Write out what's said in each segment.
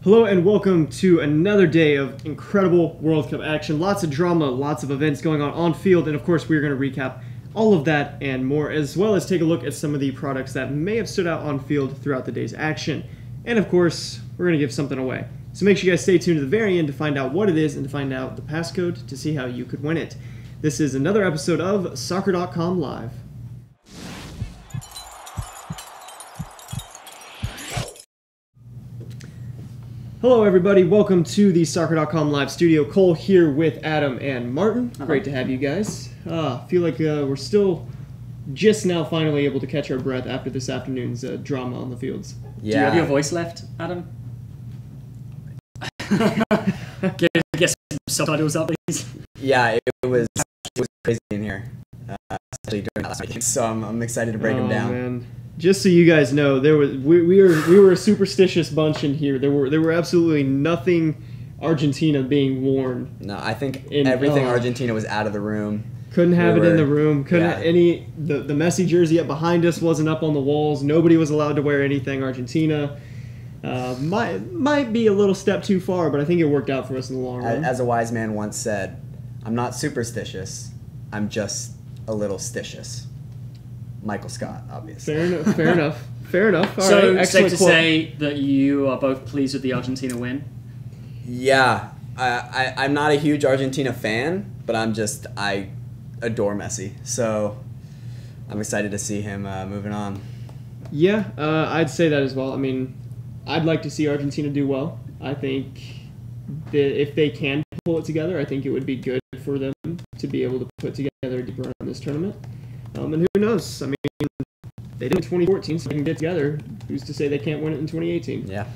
Hello and welcome to another day of incredible World Cup action. Lots of drama, lots of events going on field, and of course we're going to recap all of that and more, as well as take a look at some of the products that may have stood out on field throughout the day's action. And of course, we're going to give something away. So make sure you guys stay tuned to the very end to find out what it is and to find out the passcode to see how you could win it. This is another episode of SOCCER.COM Live. Hello everybody, welcome to the SOCCER.COM Live studio. Cole here with Adam and Martin. Great to have you guys. Feel like we're still just now finally able to catch our breath after this afternoon's drama on the fields. Yeah. Do you have your voice left, Adam? Get some subtitles up, please. Yeah, it was crazy in here, especially during last week. So I'm excited to break them down. Man. Just so you guys know, we were a superstitious bunch in here. There were absolutely nothing Argentina being worn. No, I think everything Argentina was out of the room. Couldn't have it in the room. Couldn't the Messi jersey up behind us wasn't up on the walls. Nobody was allowed to wear anything Argentina. Might be a little step too far, but I think it worked out for us in the long run. As a wise man once said, "I'm not superstitious. I'm just a little stitious." Michael Scott, obviously. Fair enough. All so right, safe to say that you are both pleased with the Argentina win? Yeah, I'm not a huge Argentina fan, but I adore Messi, so I'm excited to see him moving on. Yeah, I'd say that as well. I mean, I'd like to see Argentina do well. I think that if they can pull it together, I think it would be good for them to be able to put together a deep run in this tournament. And who knows? I mean, they did it in 2014, so they can get together. Who's to say they can't win it in 2018? Yeah.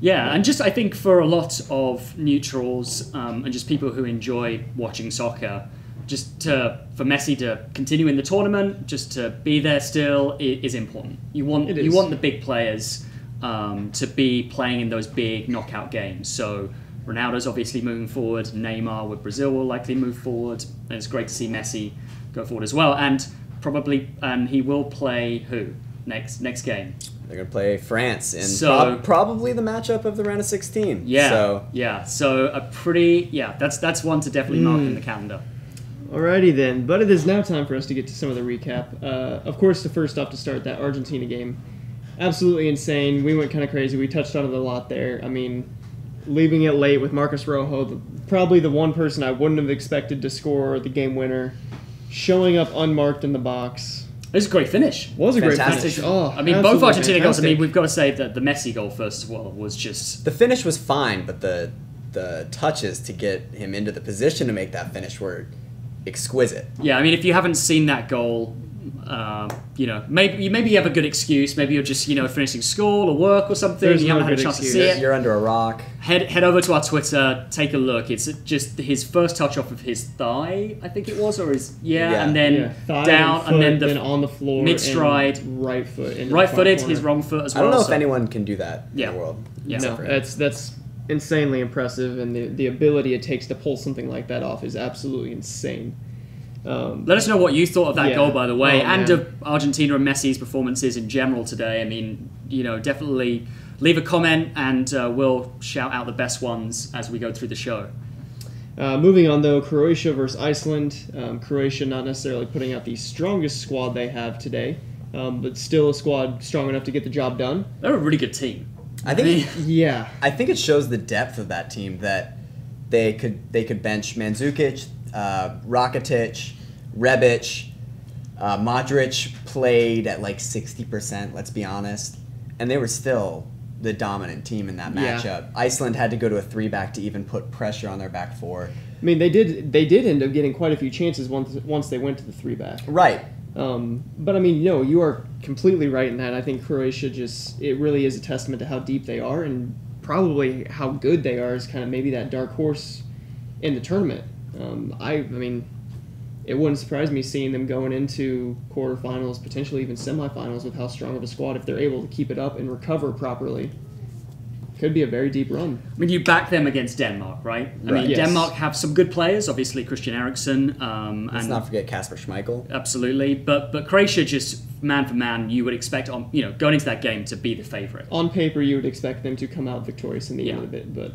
Yeah, and just I think for a lot of neutrals and just people who enjoy watching soccer, for Messi to continue in the tournament, just to be there still is important. You want the big players to be playing in those big knockout games. So Ronaldo's obviously moving forward. Neymar with Brazil will likely move forward. And it's great to see Messi go forward as well. And he will play who next game? They're going to play France in probably the matchup of the round of 16. Yeah. So that's one to definitely mark in the calendar. Alrighty then, but it is now time for us to get to some of the recap. Of course, the first off to start, that Argentina game. Absolutely insane. We went kind of crazy. We touched on it a lot there. I mean, leaving it late with Marcos Rojo, probably the one person I wouldn't have expected to score the game winner, showing up unmarked in the box. It was a great finish. Great finish. Oh, I mean, both Argentina goals. I mean, we've got to say that the Messi goal, first of all, was just... The finish was fine, but the touches to get him into the position to make that finish were exquisite. Yeah, I mean, if you haven't seen that goal, maybe you have a good excuse. Maybe you're just finishing school or work or something. You haven't had a chance to see it. You're under a rock. Head over to our Twitter, take a look. It's just his first touch off of his thigh, I think it was, or and then down, and then on the floor, mid stride, right foot, right-footed, his wrong foot as well. I don't know if anyone can do that in the world. Yeah, no, that's insanely impressive, and the ability it takes to pull something like that off is absolutely insane. Let us know what you thought of that goal, by the way, and of Argentina and Messi's performances in general today. I mean, definitely leave a comment, and we'll shout out the best ones as we go through the show. Moving on, though, Croatia versus Iceland. Croatia not necessarily putting out the strongest squad they have today, but still a squad strong enough to get the job done. They're a really good team. I think it shows the depth of that team that they could bench Mandzukic, Rakitic, Rebic, Modric played at like 60%, let's be honest, and they were still the dominant team in that matchup. Iceland had to go to a 3-back to even put pressure on their back four. I mean, they did end up getting quite a few chances once they went to the 3-back. Right. But I mean, you are completely right in that. I think Croatia it really is a testament to how deep they are, and probably how good they are is kind of maybe that dark horse in the tournament. I mean, it wouldn't surprise me seeing them going into quarterfinals, potentially even semifinals, with how strong of a squad, if they're able to keep it up and recover properly. Could be a very deep run. I mean, you back them against Denmark, right? I mean, Denmark have some good players, obviously Christian Eriksen. Let's not forget Kasper Schmeichel. Absolutely, but Croatia just man for man, you would expect going into that game to be the favorite. On paper, you would expect them to come out victorious in the end of it, but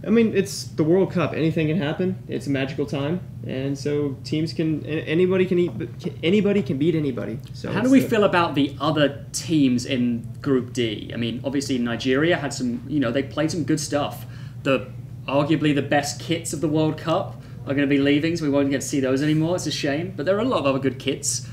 I mean, it's the World Cup. Anything can happen. It's a magical time, and so anybody can beat anybody. So how do we feel about the other teams in Group D? I mean, obviously Nigeria had some, they played some good stuff. Arguably the best kits of the World Cup are going to be leaving, so we won't get to see those anymore. It's a shame, but there are a lot of other good kits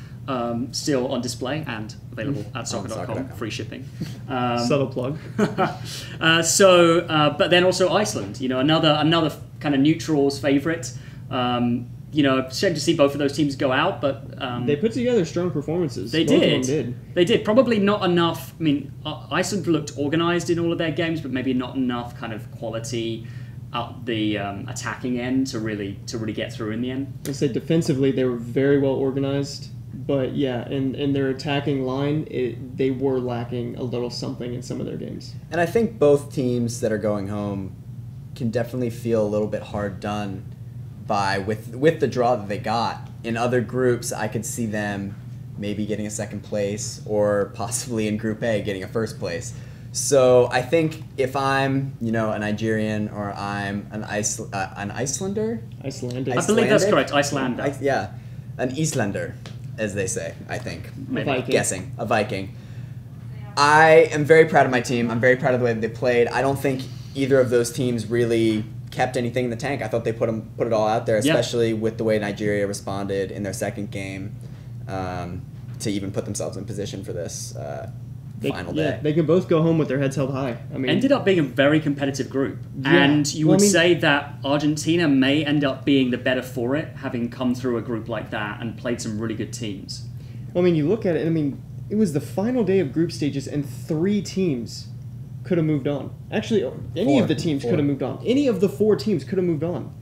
still on display and available at SOCCER.COM, free shipping. Subtle plug. But then also Iceland, another kind of neutrals favourite. Shame to see both of those teams go out, but they put together strong performances. They did. They did. Probably not enough. I mean, Iceland looked organised in all of their games, but maybe not enough kind of quality at the attacking end to really get through in the end. I say defensively they were very well organised, but in their attacking line they were lacking a little something in some of their games. And I think both teams that are going home can definitely feel a little bit hard done by with the draw that they got. In other groups, I could see them maybe getting a second place or possibly in Group A getting a first place. So I think if I'm, a Nigerian or I'm an Icelander? Icelandic. I believe that's correct, Icelander. An Eastlander, as they say, I think. A Viking. Guessing. A Viking. I am very proud of my team. I'm very proud of the way that they played. I don't think either of those teams really kept anything in the tank. I thought they put it all out there, especially with the way Nigeria responded in their second game to even put themselves in position for this final day. They can both go home with their heads held high. I mean, ended up being a very competitive group, and you would say that Argentina may end up being the better for it, having come through a group like that and played some really good teams. Well, I mean, you look at it. I mean, it was the final day of group stages, and 3 teams could have moved on. Actually, any of the teams could have moved on. Any of the 4 teams could have moved on.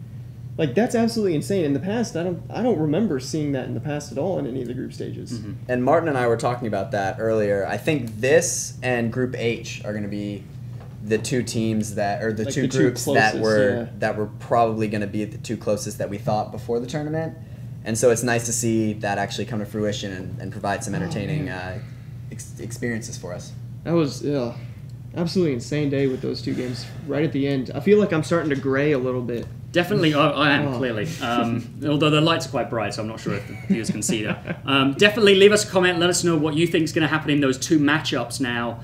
Like, that's absolutely insane. In the past, I don't remember seeing that in the past at all in any of the group stages. Mm-hmm. And Martin and I were talking about that earlier. I think this and Group H are going to be the 2 teams the two groups that were probably going to be the 2 closest that we thought before the tournament. And so it's nice to see that actually come to fruition and provide some entertaining experiences for us. That was absolutely insane day with those 2 games right at the end. I feel like I'm starting to gray a little bit. Definitely, I am, clearly. Although the lights are quite bright, so I'm not sure if the viewers can see that. Definitely leave us a comment. Let us know what you think is going to happen in those 2 matchups now.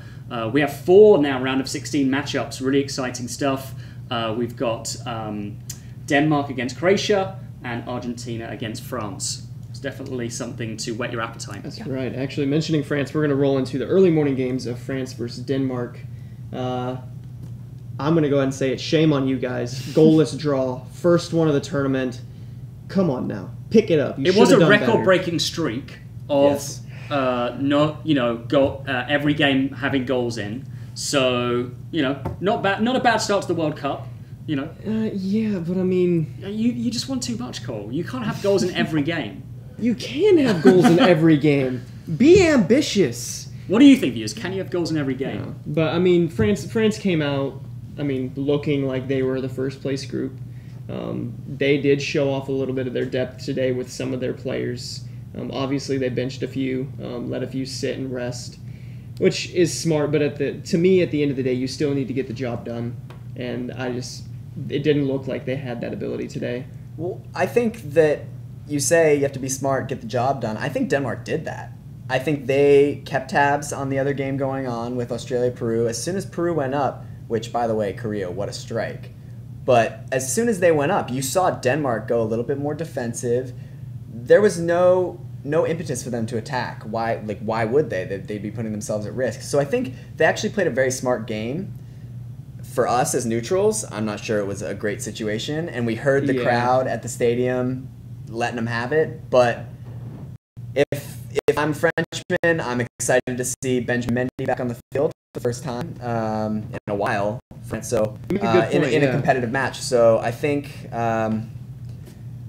We have 4 now round of 16 matchups. Really exciting stuff. We've got Denmark against Croatia and Argentina against France. It's definitely something to whet your appetite. That's right. Actually, mentioning France, we're going to roll into the early morning games of France versus Denmark. I'm going to go ahead and say it. Shame on you guys. Goalless draw. First one of the tournament. Come on now. Pick it up. It was a record-breaking streak of every game having goals in. So, not a bad start to the World Cup. Yeah, but I mean... You just want too much, Cole. You can't have goals in every game. You can have goals in every game. Be ambitious. What do you think, viewers? Can you have goals in every game? No. But, I mean, France came out... looking like they were the first place group. They did show off a little bit of their depth today with some of their players. Obviously, they benched a few, let a few sit and rest, which is smart. But to me, at the end of the day, you still need to get the job done. And it didn't look like they had that ability today. Well, I think that you say you have to be smart, get the job done. I think Denmark did that. I think they kept tabs on the other game going on with Australia-Peru. As soon as Peru went up, which, by the way, Korea, what a strike. But as soon as they went up, you saw Denmark go a little bit more defensive. There was no impetus for them to attack. Why would they? They'd be putting themselves at risk. So I think they actually played a very smart game. For us as neutrals, I'm not sure it was a great situation. And we heard the crowd at the stadium letting them have it. But if I'm Frenchman, I'm excited to see Benjamin Mendy back on the field for the first time in a while. So in a competitive match. So I think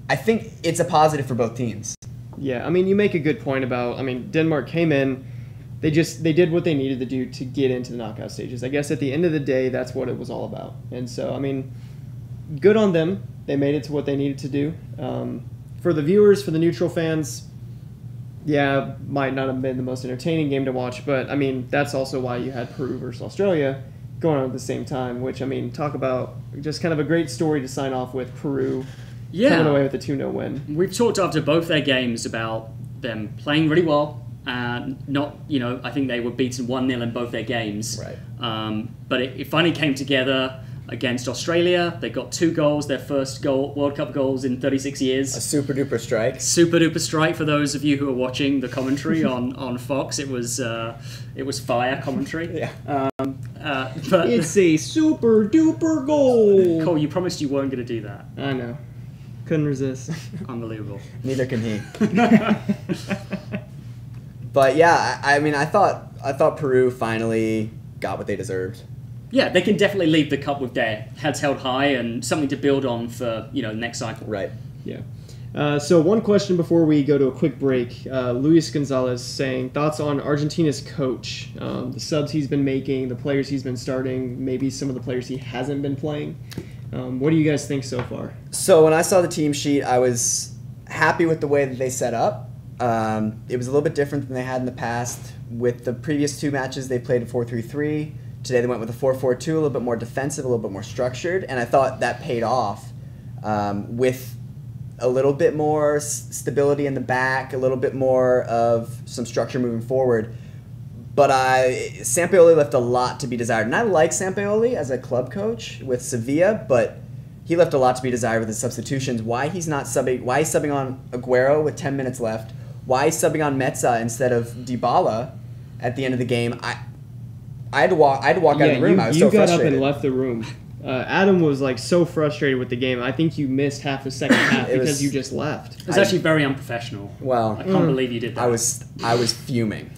it's a positive for both teams. Yeah, I mean, you make a good point about. I mean, Denmark came in. They did what they needed to do to get into the knockout stages. I guess at the end of the day, that's what it was all about. And so, I mean, good on them. They made it to what they needed to do. For the viewers, for the neutral fans, Yeah, might not have been the most entertaining game to watch, but I mean, that's also why you had Peru versus Australia going on at the same time, which, I mean, talk about just kind of a great story to sign off with Peru coming away with a 2-0 win. We've talked after both their games about them playing really well. Not, I think they were beaten 1-0 in both their games. Right. But it finally came together against Australia. They got 2 goals, their first World Cup goals in 36 years. A super duper strike. Super duper strike for those of you who are watching the commentary on Fox. It was fire commentary. Yeah. But It's a super duper goal. Cole, you promised you weren't going to do that. I know. Couldn't resist. Unbelievable. Neither can he. But yeah, I mean, I thought Peru finally got what they deserved. Yeah, they can definitely leave the cup with their heads held high and something to build on for next cycle. Right. Yeah. So one question before we go to a quick break. Luis Gonzalez saying thoughts on Argentina's coach, the subs he's been making, the players he's been starting, maybe some of the players he hasn't been playing. What do you guys think so far? So when I saw the team sheet, I was happy with the way that they set up. It was a little bit different than they had in the past. With the previous 2 matches, they played a 4-3-3. Today they went with a 4-4-2, a little bit more defensive, a little bit more structured, and I thought that paid off with a little bit more stability in the back, a little bit more of some structure moving forward. But Sampaoli left a lot to be desired, and I like Sampaoli as a club coach with Sevilla, but he left a lot to be desired with his substitutions. Why he's subbing on Aguero with 10 minutes left? Why he's subbing on Mezza instead of Dybala at the end of the game? I had to walk out of the room. I was so frustrated. You got up and left the room. Adam was like so frustrated with the game. I think you missed half the second half because you just left. It was actually very unprofessional. Well, I can't believe you did that. I was fuming.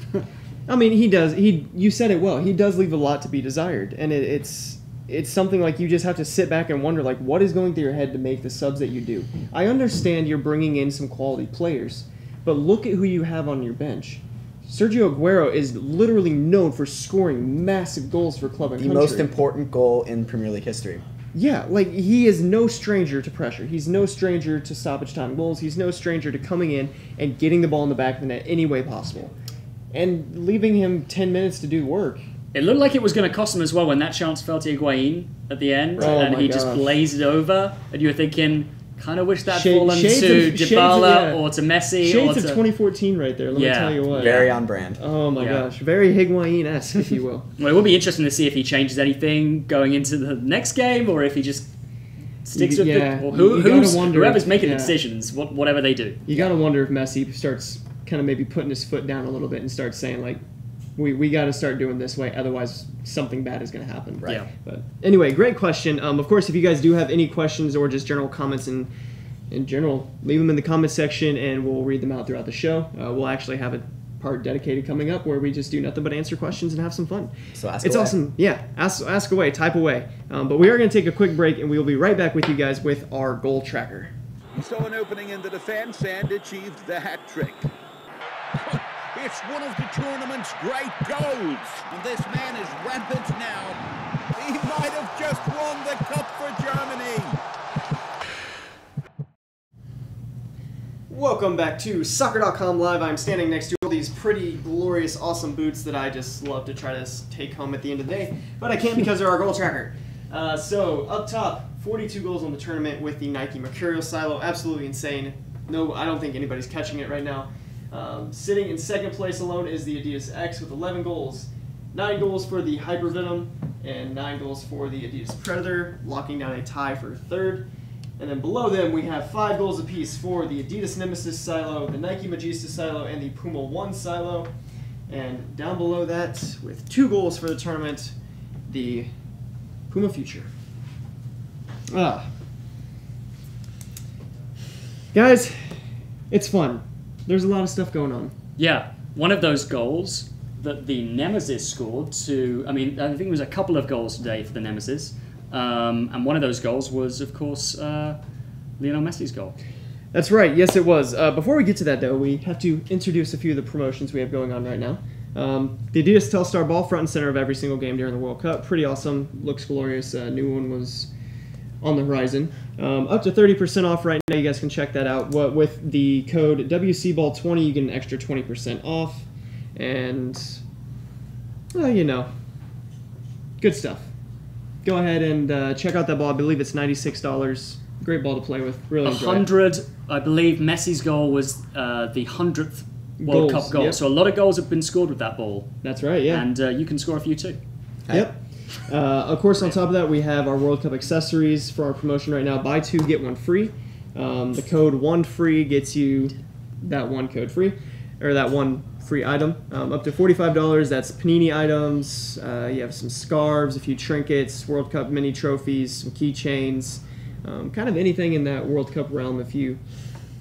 I mean, he does. You said it well. He does leave a lot to be desired, and it's something like you just have to sit back and wonder, like, what is going through your head to make the subs that you do. I understand you're bringing in some quality players, but look at who you have on your bench. Sergio Aguero is literally known for scoring massive goals for club and country. The most important goal in Premier League history. Yeah, like, he is no stranger to pressure. He's no stranger to stoppage time goals. He's no stranger to coming in and getting the ball in the back of the net any way possible. And leaving him 10 minutes to do work. It looked like it was going to cost him as well when that chance fell to Higuain at the end, and he just blazed it over, and you were thinking, kind of wish that fallen to Dybala or to Messi. Shades of 2014 right there, let me tell you what. Very on brand. Oh my gosh, very Higuain-esque, if you will. Well, it will be interesting to see if he changes anything going into the next game, or if he just sticks with it. Or whoever's making the decisions, whatever they do. You got to wonder if Messi starts kind of maybe putting his foot down a little bit and starts saying, like, we got to start doing this way, otherwise something bad is going to happen. Right. Yeah. But anyway, great question. Of course, if you guys do have any questions or just general comments in general, leave them in the comment section and we'll read them out throughout the show. We'll actually have a part dedicated coming up where we just do nothing but answer questions and have some fun. So ask away. It's awesome. Yeah, ask away, type away. But we are going to take a quick break and we will be right back with you guys with our goal tracker. So an opening in the defence and achieved the hat trick. It's one of the tournament's great goals. And this man is rampant now. He might have just won the cup for Germany. Welcome back to SOCCER.com Live. I'm standing next to all these pretty, glorious, awesome boots that I just love to try to take home at the end of the day. But I can't because they're our goal tracker. So, up top, 42 goals on the tournament with the Nike Mercurial Silo. Absolutely insane. No, I don't think anybody's catching it right now. Sitting in second place alone is the Adidas X with 11 goals. 9 goals for the Hyper Venom and 9 goals for the Adidas Predator, locking down a tie for third. And then below them we have 5 goals apiece for the Adidas Nemesis Silo, the Nike Magista Silo, and the Puma 1 Silo. And down below that, with 2 goals for the tournament, the Puma Future. Guys, it's fun. There's a lot of stuff going on. Yeah, one of those goals that the Nemesis scored I think it was a couple of goals today for the Nemesis. And one of those goals was, of course, Lionel Messi's goal. That's right. Yes, it was. Before we get to that, though, we have to introduce a few of the promotions we have going on right now. The Adidas Telstar ball front and center of every single game during the World Cup. Pretty awesome. Looks glorious. New one was on the horizon. Up to 30% off right now. You guys can check that out. With the code WCBall20, you get an extra 20% off. And, well, you know, good stuff. Go ahead and check out that ball. I believe it's $96. Great ball to play with. Really enjoy 100, I believe Messi's goal was the 100th World Goals, Cup goal. yep. So a lot of goals have been scored with that ball. That's right, yeah. And you can score a few too. Yep. Of course, on top of that, we have our World Cup accessories for our promotion right now. Buy 2, get 1 free. The code 1FREE gets you that one code free, or that one free item. Up to $45. That's Panini items. You have some scarves, a few trinkets, World Cup mini trophies, some keychains, kind of anything in that World Cup realm. If you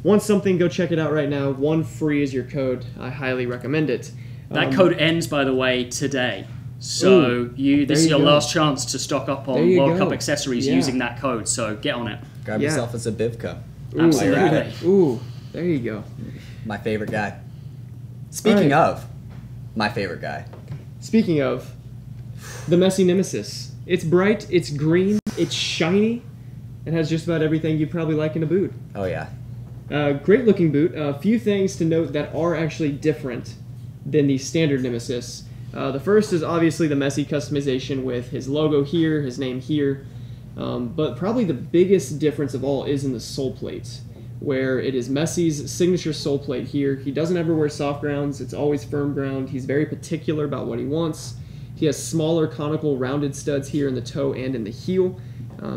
want something, go check it out right now. 1FREE is your code. I highly recommend it. That code ends, by the way, today. So this is your last chance to stock up on World Cup accessories using that code. So get on it. Grab yourself a Zabivka. Absolutely. Ooh, there you go. My favorite guy. Speaking of my favorite guy. Speaking of the Messi Nemesis. It's bright, it's green, it's shiny. It has just about everything you probably like in a boot. Oh, yeah. Great looking boot. A few things to note that are actually different than the standard Nemesis. The first is obviously the Messi customization with his logo here, his name here. But probably the biggest difference of all is in the sole plate, where it is Messi's signature sole plate here. He doesn't ever wear soft grounds. It's always firm ground. He's very particular about what he wants. He has smaller conical rounded studs here in the toe and in the heel.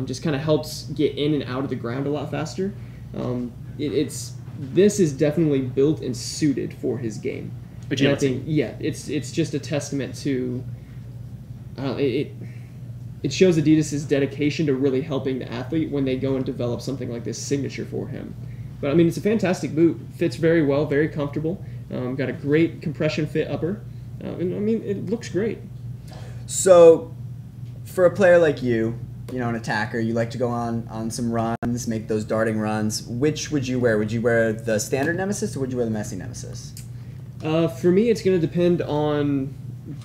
Just kind of helps get in and out of the ground a lot faster. This is definitely built and suited for his game. Agility. And I think, yeah, it's just a testament to it shows Adidas' dedication to really helping the athlete when they go and develop something like this signature for him. But I mean, it's a fantastic boot. Fits very well, very comfortable. Got a great compression fit upper. And I mean, it looks great. So, for a player like you, an attacker, you like to go on some runs, make those darting runs. Which would you wear? Would you wear the standard Nemesis or would you wear the Messi Nemesis? For me, it's going to depend on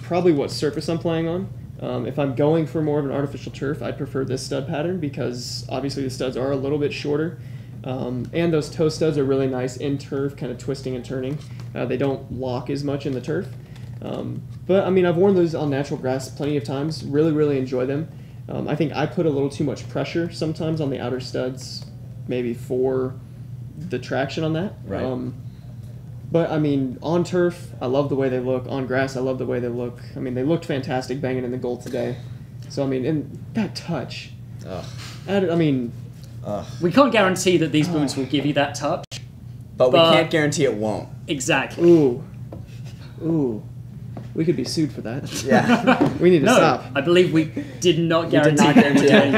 probably what surface I'm playing on. If I'm going for more of an artificial turf, I'd prefer this stud pattern because obviously the studs are a little bit shorter. And those toe studs are really nice in turf, kind of twisting and turning. They don't lock as much in the turf. But, I mean, I've worn those on natural grass plenty of times. Really, really enjoy them. I think I put a little too much pressure sometimes on the outer studs, maybe for the traction on that. Right. But, I mean, on turf, I love the way they look. On grass, I love the way they look. I mean, they looked fantastic banging in the goal today. So, I mean, and that touch. We can't guarantee that these boots will give you that touch. But we can't guarantee it won't. Exactly. Ooh. We could be sued for that. Yeah. We need to stop. I believe we did not guarantee anything.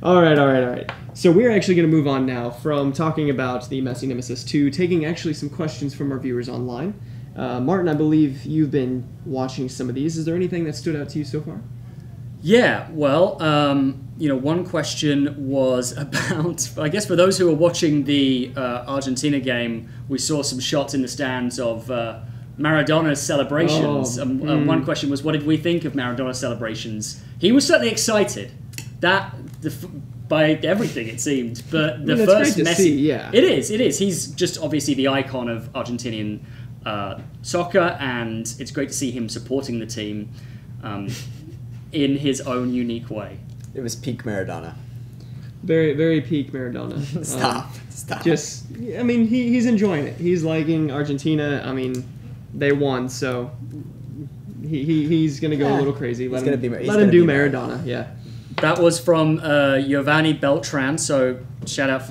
All right. So we're actually going to move on now from talking about the Messi Nemesis to taking actually some questions from our viewers online. Martin, I believe you've been watching some of these. Is there anything that stood out to you so far? Yeah, well, one question was about, I guess for those who are watching the Argentina game, we saw some shots in the stands of Maradona's celebrations. One question was, what did we think of Maradona's celebrations? He was certainly excited. By everything, it seemed. But the first great to Messi... see, yeah. It is. He's just obviously the icon of Argentinian soccer, and it's great to see him supporting the team in his own unique way. It was peak Maradona. Very, very peak Maradona. Stop. Just, I mean, he's enjoying it. He's liking Argentina. I mean, they won, so he's going to go a little crazy. Let him do Maradona, yeah. That was from Giovanni Beltran, so shout out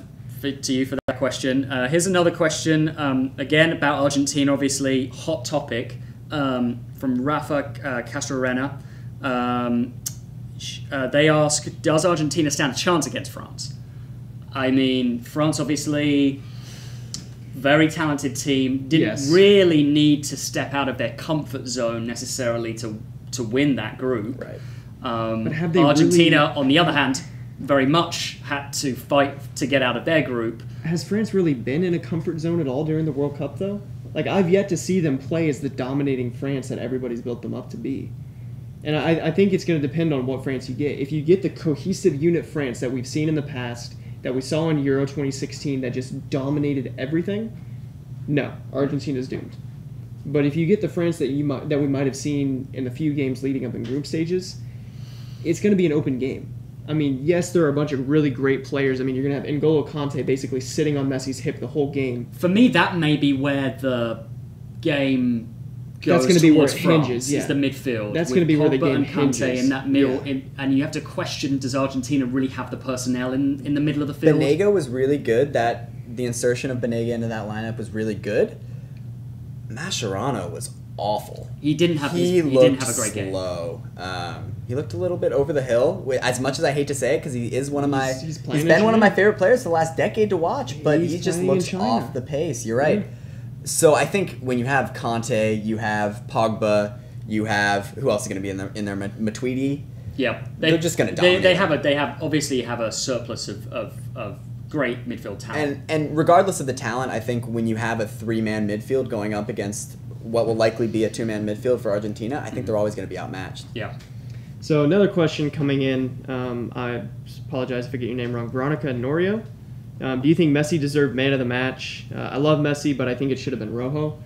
to you for that question. Here's another question, again about Argentina, obviously, hot topic, from Rafa Castrorena. They ask, does Argentina stand a chance against France? I mean, France obviously, very talented team, didn't really need to step out of their comfort zone necessarily to win that group. Right. But have they Argentina, on the other hand, very much had to fight to get out of their group. Has France really been in a comfort zone at all during the World Cup, though? Like, I've yet to see them play as the dominating France that everybody's built them up to be. And I think it's going to depend on what France you get. If you get the cohesive unit France that we've seen in the past, that we saw in Euro 2016 that just dominated everything, no, Argentina's doomed. But if you get the France that we might have seen in the few games leading up in group stages, it's going to be an open game. I mean, yes, there are a bunch of really great players. I mean, you're going to have N'Golo Kante basically sitting on Messi's hip the whole game. For me, that may be where the game goes. That's going to be where it France, hinges. Yeah, is the midfield. That's going to be where the game and Kante hinges in that middle, Yeah. And you have to question: does Argentina really have the personnel in the middle of the field? Banega was really good. That the insertion of Banega into that lineup was really good. Mascherano was awful. He didn't have He didn't looked have a great game. slow. He looked a little bit over the hill. As much as I hate to say it, because he is one of my He's he's playing been in one of my China. favorite players for the last decade to watch, but He's he just playing in looks China. off the pace. You're right. So I think when you have Conte, you have Pogba, you have who else is going to be in there? Matuidi. Yeah, They're just gonna dominate. They obviously have a surplus of great midfield talent. And regardless of the talent, I think when you have a 3-man midfield going up against what will likely be a 2-man midfield for Argentina, I think they're always going to be outmatched. Yeah. So another question coming in. I apologize if I get your name wrong. Veronica Norio. Do you think Messi deserved man of the match? I love Messi, but I think it should have been Rojo.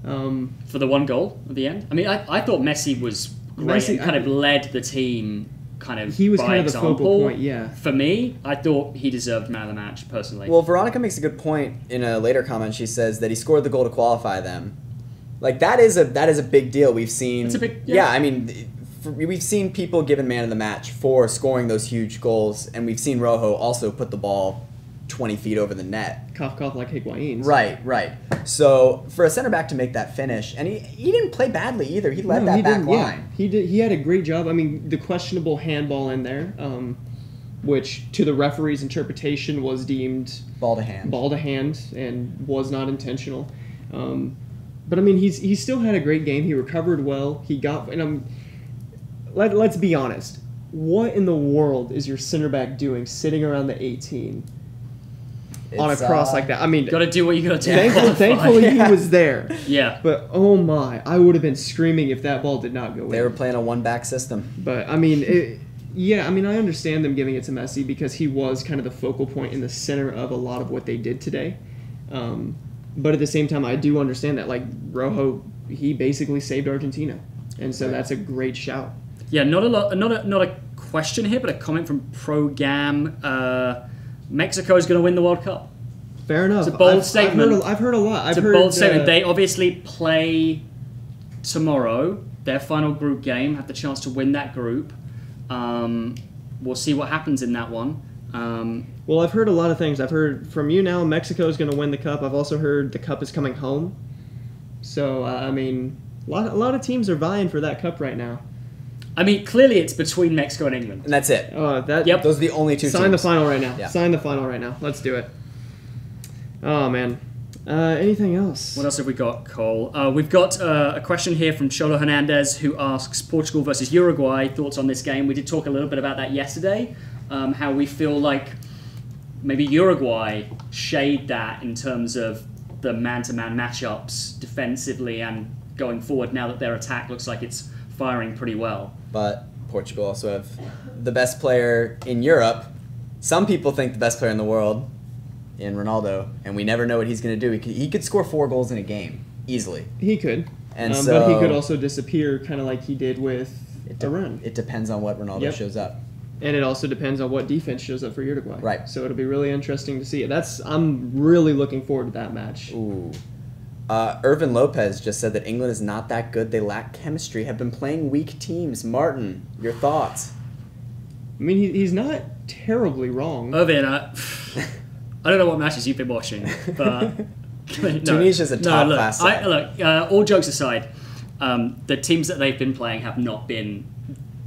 For the one goal at the end. I mean, I thought Messi was great Messi- and kind of led the team kind of He was by kind of the example. focal point, yeah. For me, I thought he deserved man of the match, personally. Well, Veronica makes a good point in a later comment. She says that he scored the goal to qualify them. Like that is a big deal. We've seen. It's a big yeah. I mean, we've seen people given man of the match for scoring those huge goals, and we've seen Rojo also put the ball 20 feet over the net. Cough like Higuain's. Right. So for a center back to make that finish, and he didn't play badly either. He led No, that he back didn't, line. yeah. He did. He had a great job. I mean, the questionable handball in there, which to the referee's interpretation was deemed Ball to hand. and was not intentional. But I mean, he still had a great game. He recovered well. He got and let's be honest. What in the world is your center back doing sitting around the 18 on a cross like that? I mean, got to do what you got to do. thankfully he was there. Yeah. But oh my, I would have been screaming if that ball did not go in. They were playing a one-back system. But I mean, I understand them giving it to Messi because he was kind of the focal point in the center of a lot of what they did today. But at the same time, I do understand that like Rojo, he basically saved Argentina, and so that's a great shout. Yeah, not a question here, but a comment from Pro Gam. Mexico is going to win the World Cup. Fair enough. It's a bold statement. I've heard a lot. It's a bold statement. They obviously play tomorrow. Their final group game, have the chance to win that group. We'll see what happens in that one. Well, I've heard a lot of things. I've heard from you now Mexico is going to win the cup. I've also heard the cup is coming home. So, I mean, a lot of teams are vying for that cup right now. I mean, clearly it's between Mexico and England. And that's it. Yep. Those are the only two Sign teams. the final right now. Yeah. Sign the final right now. Let's do it. Oh, man. Anything else? What else have we got, Cole? We've got a question here from Cholo Hernandez who asks Portugal versus Uruguay, thoughts on this game. We did talk a little bit about that yesterday, how we feel like maybe Uruguay shade that in terms of the man-to-man matchups defensively and going forward now that their attack looks like it's firing pretty well. But Portugal also have the best player in Europe. Some people think the best player in the world in Ronaldo, and we never know what he's going to do. He could score 4 goals in a game, easily. He could. And but he could also disappear kind of like he did with Iran. It depends on what Ronaldo shows up. And it also depends on what defense shows up for Uruguay. Right. So it'll be really interesting to see. I'm really looking forward to that match. Ooh. Irvin Lopez just said that England is not that good. They lack chemistry, have been playing weak teams. Martin, your thoughts? I mean, he's not terribly wrong. Irvin, I don't know what matches you've been watching, but Tunisia's a top-class side. Look, all jokes aside, the teams that they've been playing have not been,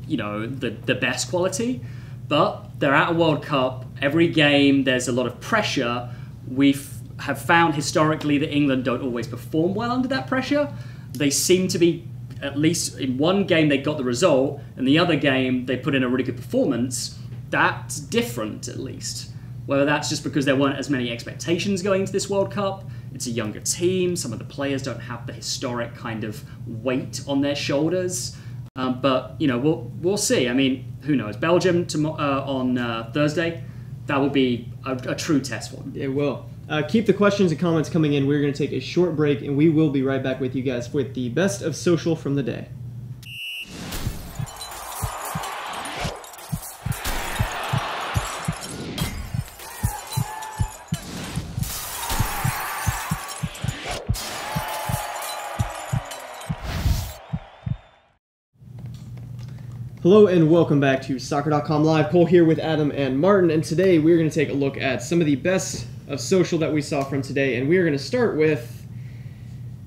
the best quality, but they're at a World Cup. Every game, there's a lot of pressure. We have found historically that England don't always perform well under that pressure. They seem to be, at least in one game, they got the result, and the other game, they put in a really good performance. That's different, at least. Whether that's just because there weren't as many expectations going into this World Cup, it's a younger team, some of the players don't have the historic kind of weight on their shoulders. But we'll see. I mean, who knows? Belgium on Thursday. That will be a true test for them. It will. Keep the questions and comments coming in. We're going to take a short break, and we will be right back with you guys with the best of social from the day. Hello and welcome back to SOCCER.com Live. Cole here with Adam and Martin, and today we're going to take a look at some of the best of social that we saw from today, and we are going to start with...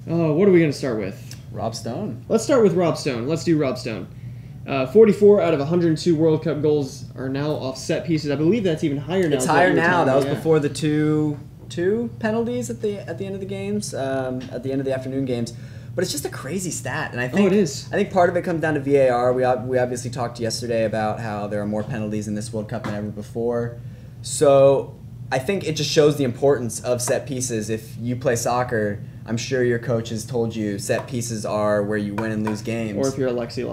what are we going to start with? Rob Stone. Let's start with Rob Stone. Let's do Rob Stone. 44 out of 102 World Cup goals are now off set pieces. I believe that's even higher now. It's higher now. That was before the two penalties at the end of the games, at the end of the afternoon games. But it's just a crazy stat, and I think it is. I think part of it comes down to VAR. We obviously talked yesterday about how there are more penalties in this World Cup than ever before. So I think it just shows the importance of set pieces. If you play soccer, I'm sure your coach has told you set pieces are where you win and lose games. Or if you're Alexi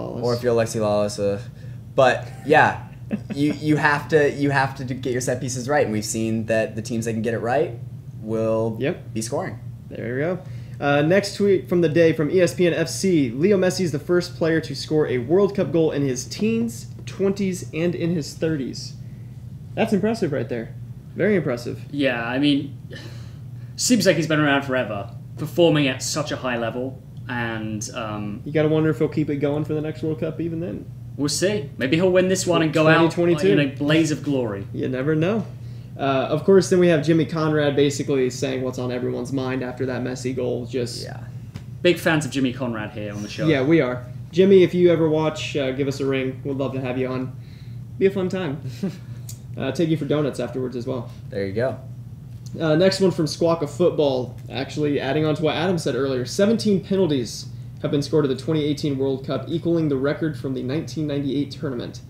Lawless. But yeah, you have to get your set pieces right, and we've seen that the teams that can get it right will be scoring. There we go. Next tweet from the day from ESPN FC. Leo Messi is the first player to score a World Cup goal in his teens, 20s, and in his 30s. That's impressive right there. Very impressive. Yeah, I mean, seems like he's been around forever, performing at such a high level, and... you got to wonder if he'll keep it going for the next World Cup even then. We'll see. Maybe he'll win this one and go out in a blaze of glory. You never know. Of course, then we have Jimmy Conrad basically saying what's on everyone's mind after that Messi goal. Big fans of Jimmy Conrad here on the show. Yeah, we are. Jimmy, if you ever watch, give us a ring. We'd love to have you on. Be a fun time. Take you for donuts afterwards as well. There you go. Next one from Squawka Football. Actually, adding on to what Adam said earlier, 17 penalties have been scored at the 2018 World Cup, equaling the record from the 1998 tournament.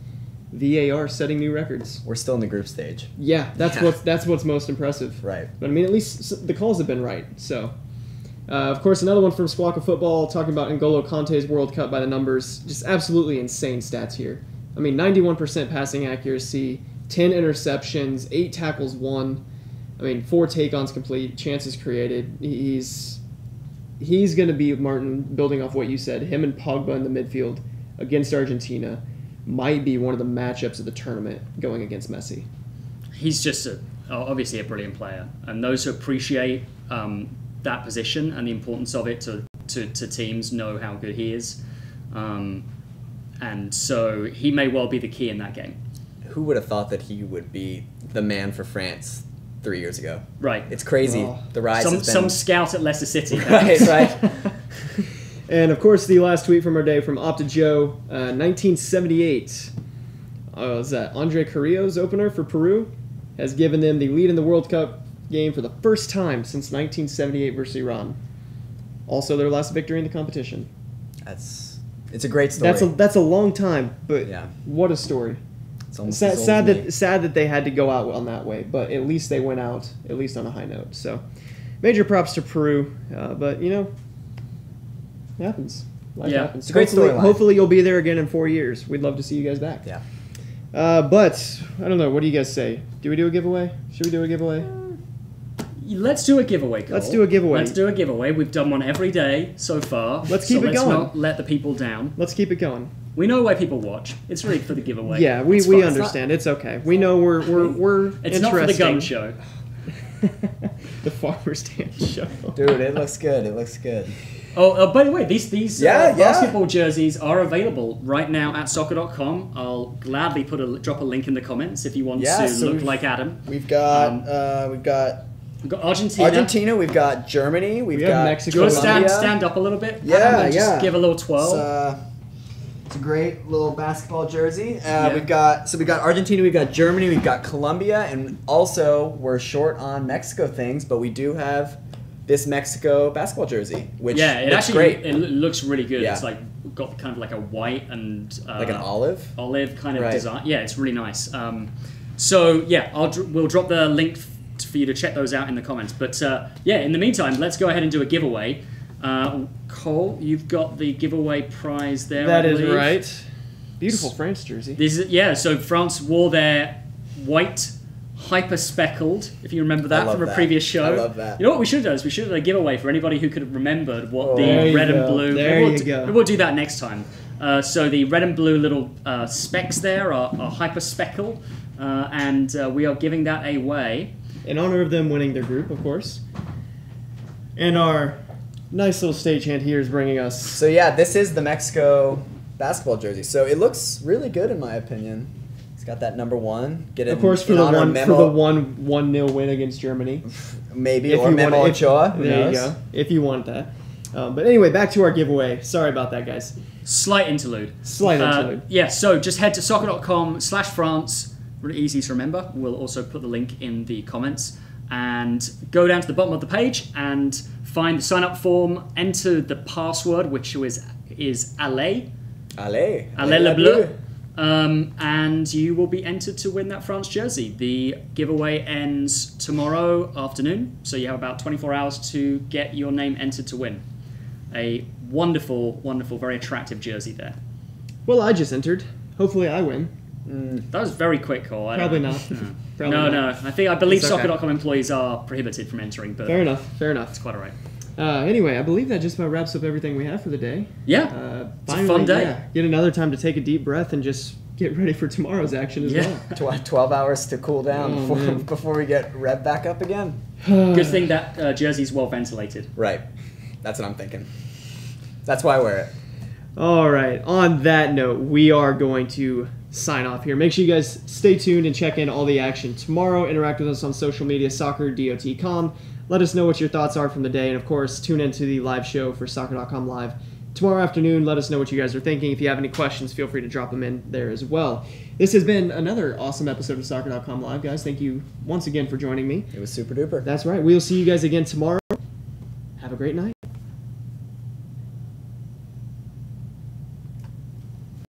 VAR setting new records. We're still in the group stage. Yeah, that's what's most impressive. Right. But I mean, at least the calls have been right. So, of course, another one from Squawka Football talking about N'Golo Kante's World Cup by the numbers. Just absolutely insane stats here. I mean, 91% passing accuracy, 10 interceptions, 8 tackles won. I mean, 4 take-ons complete, chances created. He's going to be, Martin, building off what you said, him and Pogba in the midfield against Argentina might be one of the matchups of the tournament going against Messi. He's just obviously a brilliant player, and those who appreciate that position and the importance of it to teams know how good he is, and so he may well be the key in that game. Who would have thought that he would be the man for France 3 years ago? Right. It's crazy. The rise has been... Some scout at Leicester City. right. And, of course, the last tweet from our day from Opta Joe, 1978. Was that Andre Carrillo's opener for Peru? Has given them the lead in the World Cup game for the first time since 1978 versus Iran. Also their last victory in the competition. It's a great story. That's a long time, but yeah. What a story. It's almost sad that they had to go out on that way, but at least they went out, at least on a high note. So, major props to Peru, but, it happens. Life happens. It's a great story. Hopefully you'll be there again in 4 years. We'd love to see you guys back. Yeah. But, I don't know, what do you guys say? Do we do a giveaway? Should we do a giveaway? Let's do a giveaway, Cole. Let's do a giveaway. Let's do a giveaway. We've done one every day so far. Let's keep it going. Let's not let the people down. Let's keep it going. We know why people watch. It's really for the giveaway. Yeah, we understand. It's okay. We know we're It's not for the gun show. The Farmer Stand show. Dude, it looks good. It looks good. Oh, by the way, these basketball jerseys are available right now at SOCCER.com. I'll gladly drop a link in the comments if you want to look like Adam. We've got Argentina. We've got Germany. We've got Mexico. Do you want to stand up a little bit? Yeah, Adam, and just give a little twirl. It's a great little basketball jersey. We've got Argentina, we've got Germany, we've got Colombia, and also we're short on Mexico things, but we do have this Mexico basketball jersey, which looks great. It looks really good. Yeah. It's like got kind of like a white and like an olive kind of design. Yeah, it's really nice. We'll drop the link for you to check those out in the comments. But in the meantime, let's go ahead and do a giveaway. Cole, you've got the giveaway prize there. That I is believe. right. Beautiful France jersey. So France wore their white hyper speckled, if you remember that from a previous show. I love that. You know what we should have done is we should have done a giveaway for anybody who could have remembered what There the you red and go. blue. There you go. Maybe we'll do that next time. So the red and blue little specks there are hyper speckle, and we are giving that away. In honor of them winning their group, of course. And our nice little stagehand here is bringing us... So yeah, this is the Mexico basketball jersey. So it looks really good in my opinion. It's got that number 1. Get it Of course, for in the honor of one Memo, for the 1-0 win against Germany. maybe, If or you Memo want- Ochoa. Who There knows? you go. If you want that. But anyway, back to our giveaway. Sorry about that, guys. Slight interlude. Slight interlude. Yeah, so just head to soccer.com/France. Really easy to remember. We'll also put the link in the comments. And go down to the bottom of the page and find the sign-up form. Enter the password, which is Allez. Allez. Allez le bleu. And you will be entered to win that France jersey. The giveaway ends tomorrow afternoon, so you have about 24 hours to get your name entered to win. A wonderful, wonderful, very attractive jersey there. Well, I just entered. Hopefully I win. That was very quick, Cole. Probably not. Probably No, not. no. I believe It's okay. Soccer.com employees are prohibited from entering, but Fair enough. Fair enough. it's quite alright. Anyway, I believe that just about wraps up everything we have for the day. Yeah, it's a Finally, fun day. yeah, get another time to take a deep breath and just get ready for tomorrow's action as Yeah. well. 12 hours to cool down Oh, man. before we get revved back up again. Good thing that jersey's well ventilated. Right. That's what I'm thinking. That's why I wear it. All right. On that note, we are going to sign off here. Make sure you guys stay tuned and check in all the action tomorrow. Interact with us on social media, SOCCER.COM. Let us know what your thoughts are from the day. And, of course, tune into the live show for Soccer.com Live tomorrow afternoon. Let us know what you guys are thinking. If you have any questions, feel free to drop them in there as well. This has been another awesome episode of Soccer.com Live, guys. Thank you once again for joining me. It was super duper. That's right. We'll see you guys again tomorrow. Have a great night.